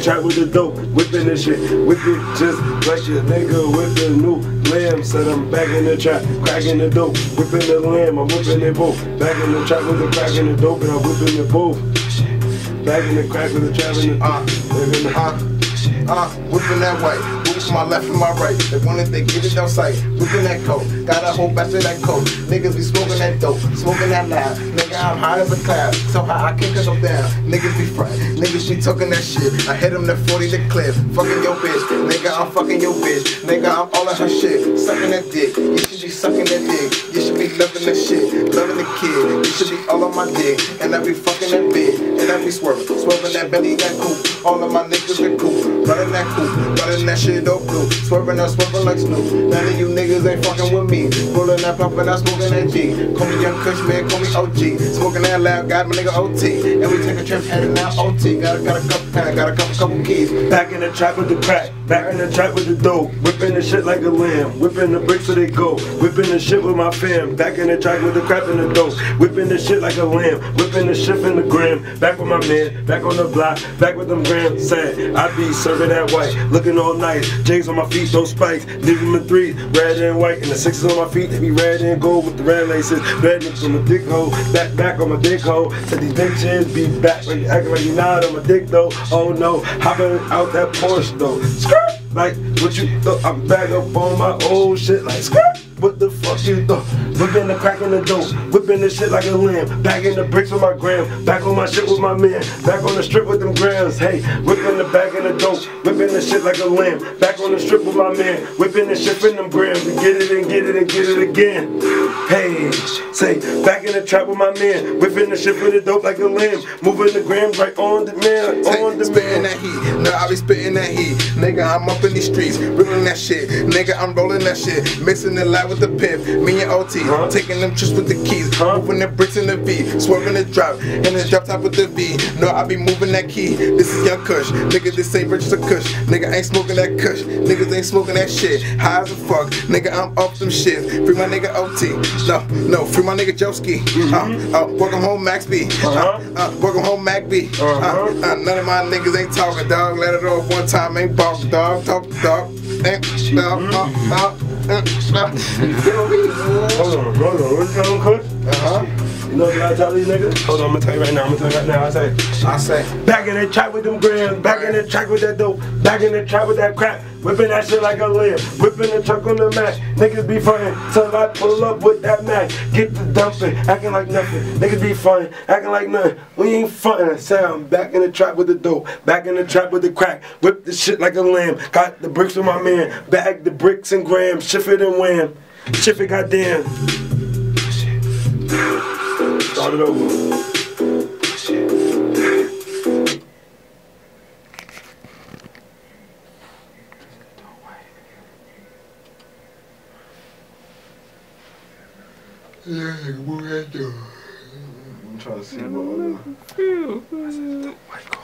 Trap with the dope, whipping the shit, whip it just like your nigga with the new lamb. Said I'm back in the trap, cracking the dope, whipping the lamb, I'm whipping it both. Back in the trap with the crack and the dope, and I'm whipping it both. Back in the crack with the trap and the whipping that white, whip from my left and my right. They wanted they get it outside, whipping that coat. Got a whole batch of that coat. Niggas be smoking that dope, smoking that loud. Nigga, I'm high as a cloud, so high I can't cut them down. Niggas be fried, niggas be talking that shit. I hit them that 40 the clip, fucking your bitch. Nigga, I'm fucking your bitch. Nigga, I'm all in her shit, sucking that dick. You should be sucking that dick. You should be loving that shit, loving the kid. You should be all on my dick, and I be fucking that bitch, and I be swerving that belly, that coupe. All of my niggas are cool, running that coupe, running that shit up blue, swerving like Snoop. None of you niggas ain't fucking with me. Rolling that pump and I'm smoking that G. Call me Young Kush, man, call me OG. Smoking that loud, got my nigga OT. And we take a trip heading out OT. Got a couple keys. Back in the trap with the crack, back in the trap with the dope, whipping the shit like a lamb, whipping the bricks so they go, whipping the shit with my fam. Back in the track with the crap and the dope, whipping the shit like a lamb, whipping the shit in the gram. Back with my man, back on the block, back with them grams. Sad, I be serving that white, looking all nice. J's on my feet, no spikes. Leaving the threes, red and white, and the sixes on my feet. They be red and gold with the red laces. Red nips on my dick hole, back on my dick hole. Said these bitches be back like acting like you not on my dick though. Oh no, hopping out that Porsche though. Skirt, like what you thought? I'm back up on my old shit like skirt. What the fuck you thought? Whipping the crack and the dope, whipping the shit like a lamb. Back in the bricks with my gram, back on my shit with my man. Back on the strip with them grams. Hey, whipping the back and the dope, whipping the shit like a lamb. Back on the strip with my man, whipping the shit in them grams. We get it and get it and get it again. Hey, say, back in the trap with my man, whipping the shit for the dope like a lamb. Moving the grams right on the man, on the spitting that heat, no, I be spitting that heat. Nigga, I'm up in these streets, ripping that shit. Nigga, I'm rolling that shit, mixing it live with the pimp. Me and OT, taking them trips with the keys, moving the bricks in the V, swerving the drop, and the drop top with the V. No, I be moving that key. This is Young Kush, nigga. This ain't Richard Kush, nigga. Ain't smoking that Kush, niggas ain't smoking that shit. High as a fuck, nigga. I'm off them shit. Free my nigga OT, no, free my nigga Joski. Welcome home Max B, welcome home Mac B. None of my niggas ain't talking, dog. Let it off one time, ain't balk, dog. Talk, dog. Hold on, what you gonna cook? You know what I tell these niggas? Hold on, I'm gonna tell you right now, I say, back in the trap with them grams, back in the track with that dope, back in the trap with that crap, whipping that shit like a lamb, whipping the truck on the Mac. Niggas be frontin' till I pull up with that Mac. Get the dumping, acting like nothing. Niggas be frontin', acting like nothing. We ain't frontin'. Sound back in the trap with the dope, back in the trap with the crack, whip the shit like a lamb. Got the bricks with my man, bag the bricks and grams, shift it and wham, shift it goddamn. Start it over. I'm trying to see what other.